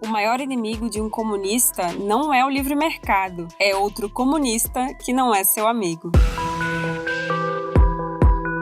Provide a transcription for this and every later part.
O maior inimigo de um comunista não é o livre mercado, é outro comunista que não é seu amigo.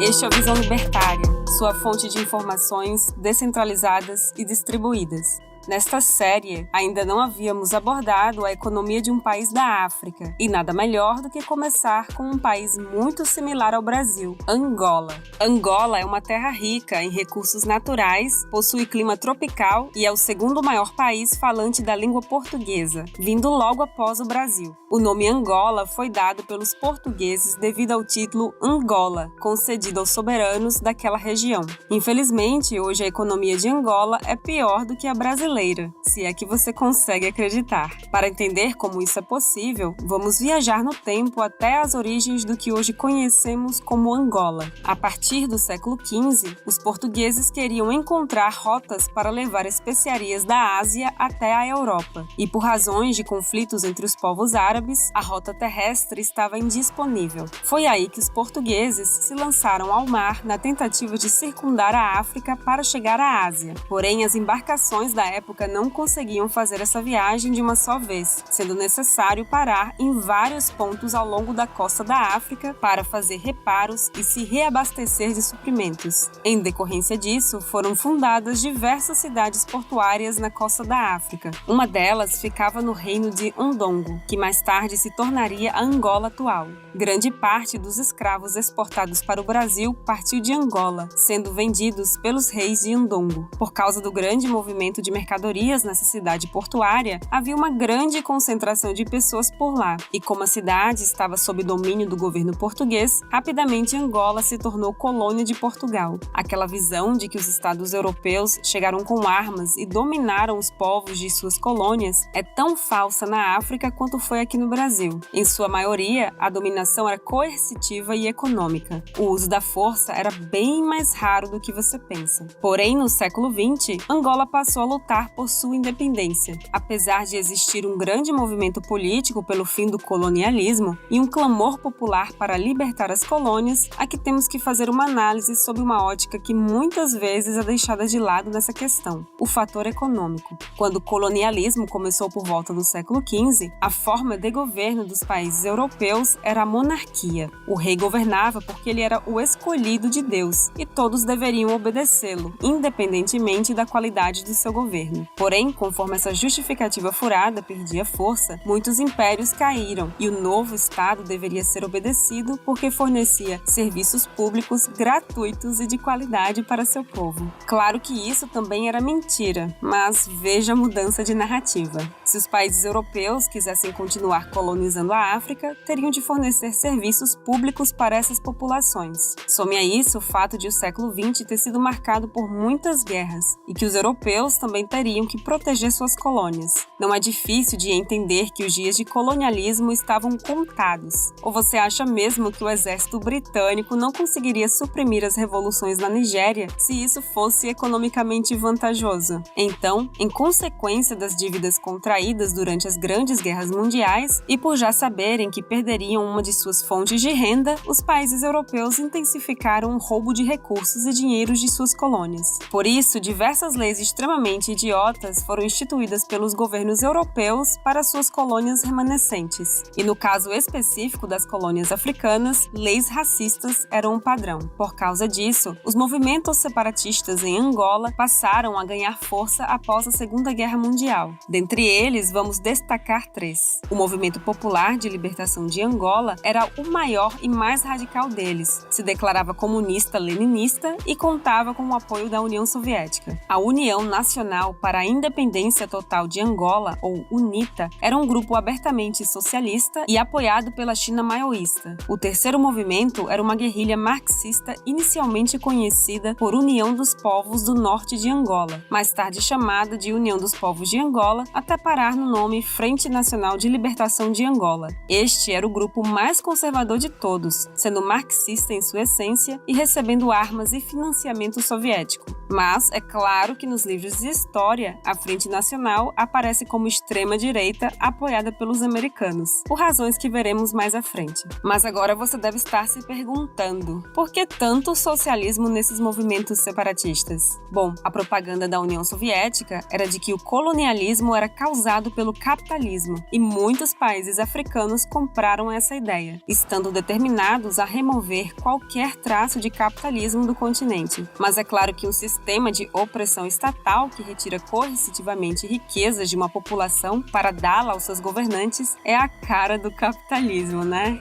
Este é o Visão Libertária, sua fonte de informações descentralizadas e distribuídas. Nesta série, ainda não havíamos abordado a economia de um país da África, e nada melhor do que começar com um país muito similar ao Brasil, Angola. Angola é uma terra rica em recursos naturais, possui clima tropical e é o segundo maior país falante da língua portuguesa, vindo logo após o Brasil. O nome Angola foi dado pelos portugueses devido ao título Angola, concedido aos soberanos daquela região. Infelizmente, hoje a economia de Angola é pior do que a brasileira, se é que você consegue acreditar. Para entender como isso é possível, vamos viajar no tempo até as origens do que hoje conhecemos como Angola. A partir do século XV, os portugueses queriam encontrar rotas para levar especiarias da Ásia até a Europa, e por razões de conflitos entre os povos árabes, a rota terrestre estava indisponível. Foi aí que os portugueses se lançaram ao mar na tentativa de circundar a África para chegar à Ásia. Porém, as embarcações da época não conseguiam fazer essa viagem de uma só vez, sendo necessário parar em vários pontos ao longo da costa da África para fazer reparos e se reabastecer de suprimentos. Em decorrência disso, foram fundadas diversas cidades portuárias na costa da África. Uma delas ficava no reino de Ndongo, que mais tarde se tornaria a Angola atual. Grande parte dos escravos exportados para o Brasil partiu de Angola, sendo vendidos pelos reis de Ndongo. Por causa do grande movimento de mercadorias nessa cidade portuária, havia uma grande concentração de pessoas por lá, e como a cidade estava sob domínio do governo português, rapidamente Angola se tornou colônia de Portugal. Aquela visão de que os estados europeus chegaram com armas e dominaram os povos de suas colônias é tão falsa na África quanto foi aqui no Brasil. Em sua maioria, a dominação era coercitiva e econômica. O uso da força era bem mais raro do que você pensa. Porém, no século XX, Angola passou a lutar por sua independência. Apesar de existir um grande movimento político pelo fim do colonialismo e um clamor popular para libertar as colônias, aqui temos que fazer uma análise sob uma ótica que muitas vezes é deixada de lado nessa questão, o fator econômico. Quando o colonialismo começou por volta do século XV, a forma de governo dos países europeus era a monarquia. O rei governava porque ele era o escolhido de Deus e todos deveriam obedecê-lo, independentemente da qualidade do seu governo. Porém, conforme essa justificativa furada perdia força, muitos impérios caíram e o novo Estado deveria ser obedecido porque fornecia serviços públicos gratuitos e de qualidade para seu povo. Claro que isso também era mentira, mas veja a mudança de narrativa. Se os países europeus quisessem continuar colonizando a África, teriam de fornecer serviços públicos para essas populações. Some a isso o fato de o século XX ter sido marcado por muitas guerras e que os europeus também teriam que proteger suas colônias. Não é difícil de entender que os dias de colonialismo estavam contados. Ou você acha mesmo que o exército britânico não conseguiria suprimir as revoluções na Nigéria se isso fosse economicamente vantajoso? Então, em consequência das dívidas contraídas durante as grandes guerras mundiais e por já saberem que perderiam uma de suas fontes de renda, os países europeus intensificaram o roubo de recursos e dinheiros de suas colônias. Por isso, diversas leis extremamente idiotas foram instituídas pelos governos europeus para suas colônias remanescentes. E no caso específico das colônias africanas, leis racistas eram um padrão. Por causa disso, os movimentos separatistas em Angola passaram a ganhar força após a Segunda Guerra Mundial. Dentre eles, vamos destacar 3. O Movimento Popular de Libertação de Angola era o maior e mais radical deles. Se declarava comunista-leninista e contava com o apoio da União Soviética. A União Nacional para a Independência Total de Angola, ou UNITA, era um grupo abertamente socialista e apoiado pela China maoísta. O terceiro movimento era uma guerrilha marxista inicialmente conhecida por União dos Povos do Norte de Angola, mais tarde chamada de União dos Povos de Angola, até parar no nome Frente Nacional de Libertação de Angola. Este era o grupo mais conservador de todos, sendo marxista em sua essência e recebendo armas e financiamento soviético. Mas é claro que nos livros de história história, a Frente Nacional aparece como extrema-direita apoiada pelos americanos, por razões que veremos mais à frente. Mas agora você deve estar se perguntando, por que tanto socialismo nesses movimentos separatistas? Bom, a propaganda da União Soviética era de que o colonialismo era causado pelo capitalismo, e muitos países africanos compraram essa ideia, estando determinados a remover qualquer traço de capitalismo do continente. Mas é claro que um sistema de opressão estatal que retira coercitivamente riquezas de uma população para dá-la aos seus governantes é a cara do capitalismo, né?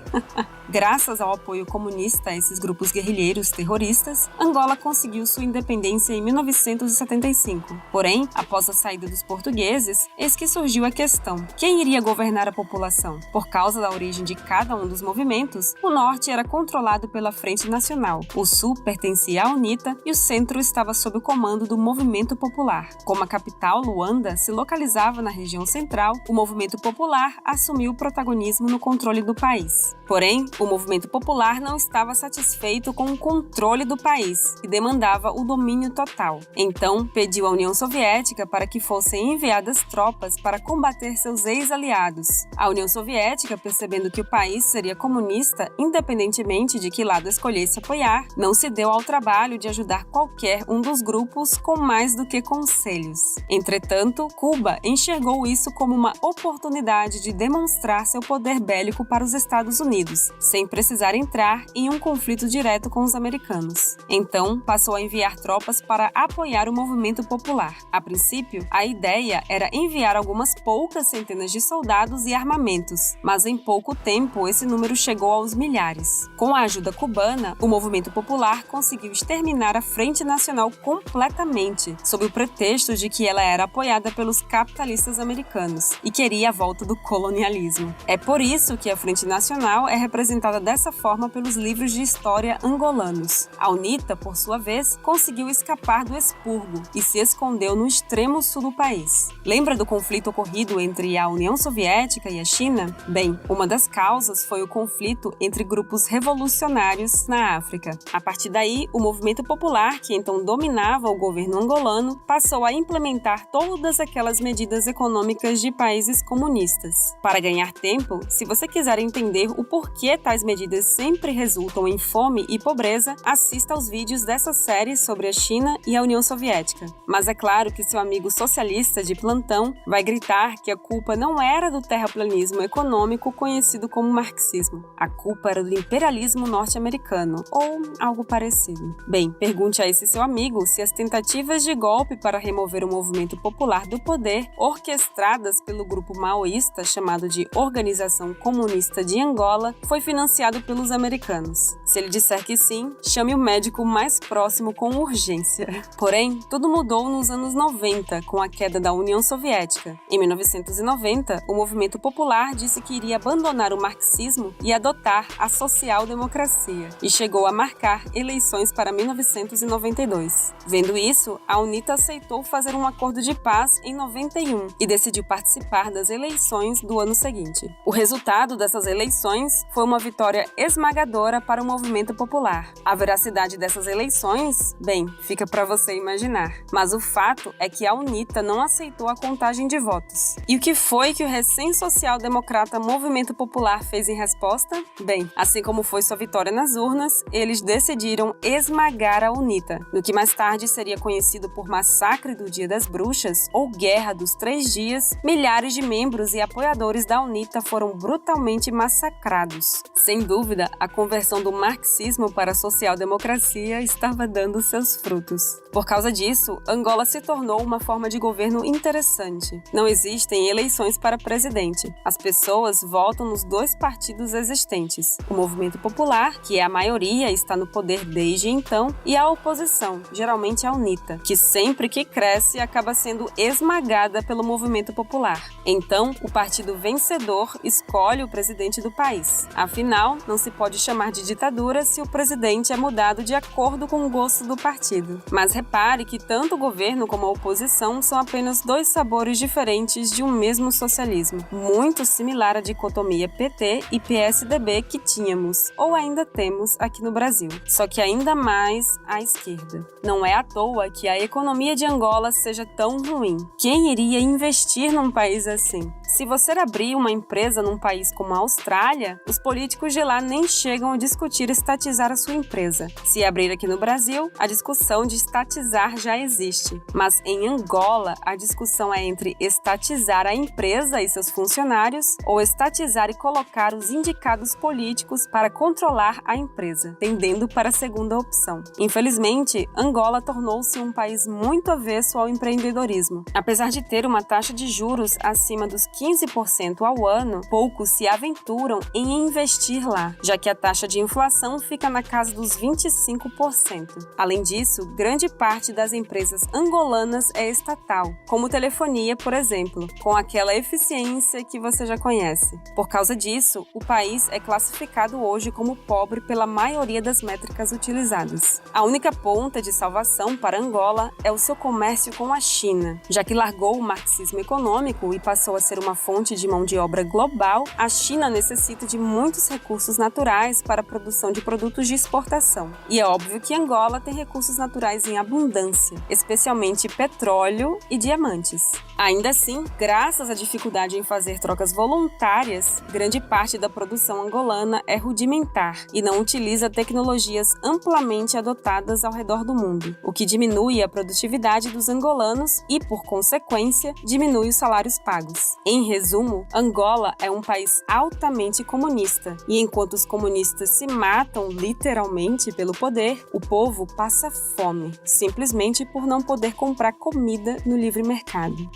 Graças ao apoio comunista a esses grupos guerrilheiros terroristas, Angola conseguiu sua independência em 1975. Porém, após a saída dos portugueses, eis que surgiu a questão: quem iria governar a população? Por causa da origem de cada um dos movimentos, o norte era controlado pela Frente Nacional, o sul pertencia à UNITA e o centro estava sob o comando do Movimento Popular. Como a capital, Luanda, se localizava na região central, o Movimento Popular assumiu o protagonismo no controle do país. Porém, o Movimento Popular não estava satisfeito com o controle do país e demandava o domínio total. Então, pediu à União Soviética para que fossem enviadas tropas para combater seus ex-aliados. A União Soviética, percebendo que o país seria comunista, independentemente de que lado escolhesse apoiar, não se deu ao trabalho de ajudar qualquer um dos grupos com mais do que conselhos. Entretanto, Cuba enxergou isso como uma oportunidade de demonstrar seu poder bélico para os Estados Unidos, sem precisar entrar em um conflito direto com os americanos. Então, passou a enviar tropas para apoiar o movimento popular. A princípio, a ideia era enviar algumas poucas centenas de soldados e armamentos, mas em pouco tempo esse número chegou aos milhares. Com a ajuda cubana, o movimento popular conseguiu exterminar a Frente Nacional completamente, sob o pretexto de que ela era apoiada pelos capitalistas americanos e queria a volta do colonialismo. É por isso que a Frente Nacional é representada dessa forma pelos livros de história angolanos. A UNITA, por sua vez, conseguiu escapar do expurgo e se escondeu no extremo sul do país. Lembra do conflito ocorrido entre a União Soviética e a China? Bem, uma das causas foi o conflito entre grupos revolucionários na África. A partir daí, o movimento popular, que então dominava o governo angolano, passou a implementar todas aquelas medidas econômicas de países comunistas. Para ganhar tempo, se você quiser entender o porquê tais medidas sempre resultam em fome e pobreza, assista aos vídeos dessa série sobre a China e a União Soviética. Mas é claro que seu amigo socialista de plantão vai gritar que a culpa não era do terraplanismo econômico conhecido como marxismo. A culpa era do imperialismo norte-americano, ou algo parecido. Bem, pergunte a esse seu amigo se as tentativas de golpe para remover o movimento popular do poder, orquestradas pelo grupo maoísta chamado de Organização Comunista de Angola, foi financiado pelos americanos. Se ele disser que sim, chame o médico mais próximo com urgência. Porém, tudo mudou nos anos 90, com a queda da União Soviética. Em 1990, o movimento popular disse que iria abandonar o marxismo e adotar a social-democracia, e chegou a marcar eleições para 1992. Vendo isso, a UNITA aceitou fazer um acordo de paz em 91 e decidiu participar das eleições do ano seguinte. O resultado dessas eleições foi uma vitória esmagadora para o movimento popular. A veracidade dessas eleições, bem, fica para você imaginar. Mas o fato é que a UNITA não aceitou a contagem de votos. E o que foi que o recém-social-democrata Movimento Popular fez em resposta? Bem, assim como foi sua vitória nas urnas, eles decidiram esmagar a UNITA, no que mais tarde seria conhecido por Massacre do Dia das Bruxas ou Guerra dos 3 Dias. Milhares de membros e apoiadores da UNITA foram brutalmente massacrados. Sem dúvida, a conversão do marxismo para a social-democracia estava dando seus frutos. Por causa disso, Angola se tornou uma forma de governo interessante. Não existem eleições para presidente. As pessoas votam nos 2 partidos existentes: o Movimento Popular, que é a maioria e está no poder desde então, e a oposição, geralmente a UNITA, que sempre que cresce acaba sendo esmagada pelo Movimento Popular. Então, o partido vencedor escolhe o presidente do país. A Afinal, não se pode chamar de ditadura se o presidente é mudado de acordo com o gosto do partido. Mas repare que tanto o governo como a oposição são apenas dois sabores diferentes de um mesmo socialismo, muito similar à dicotomia PT e PSDB que tínhamos, ou ainda temos, aqui no Brasil, só que ainda mais à esquerda. Não é à toa que a economia de Angola seja tão ruim. Quem iria investir num país assim? Se você abrir uma empresa num país como a Austrália, os políticos de lá nem chegam a discutir estatizar a sua empresa. Se abrir aqui no Brasil, a discussão de estatizar já existe. Mas em Angola, a discussão é entre estatizar a empresa e seus funcionários ou estatizar e colocar os indicados políticos para controlar a empresa, tendendo para a segunda opção. Infelizmente, Angola tornou-se um país muito avesso ao empreendedorismo. Apesar de ter uma taxa de juros acima dos 15% ao ano, poucos se aventuram em investir lá, já que a taxa de inflação fica na casa dos 25%. Além disso, grande parte das empresas angolanas é estatal, como telefonia, por exemplo, com aquela eficiência que você já conhece. Por causa disso, o país é classificado hoje como pobre pela maioria das métricas utilizadas. A única ponta de salvação para Angola é o seu comércio com a China. Já que largou o marxismo econômico e passou a ser uma fonte de mão de obra global, a China necessita de muitos recursos naturais para a produção de produtos de exportação. E é óbvio que Angola tem recursos naturais em abundância, especialmente petróleo e diamantes. Ainda assim, graças à dificuldade em fazer trocas voluntárias, grande parte da produção angolana é rudimentar e não utiliza tecnologias amplamente adotadas ao redor do mundo, o que diminui a produtividade dos angolanos e, por consequência, diminui os salários pagos. Em resumo, Angola é um país altamente comunista, e enquanto os comunistas se matam literalmente pelo poder, o povo passa fome, simplesmente por não poder comprar comida no livre mercado.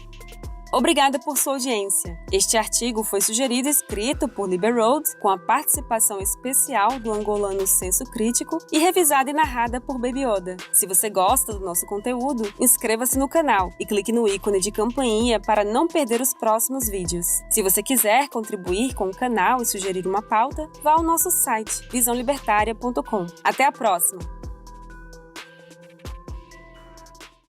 Obrigada por sua audiência. Este artigo foi sugerido e escrito por Liberoad, com a participação especial do angolano Senso Crítico e revisada e narrada por Baby Oda. Se você gosta do nosso conteúdo, inscreva-se no canal e clique no ícone de campainha para não perder os próximos vídeos. Se você quiser contribuir com o canal e sugerir uma pauta, vá ao nosso site visãolibertaria.com. Até a próxima!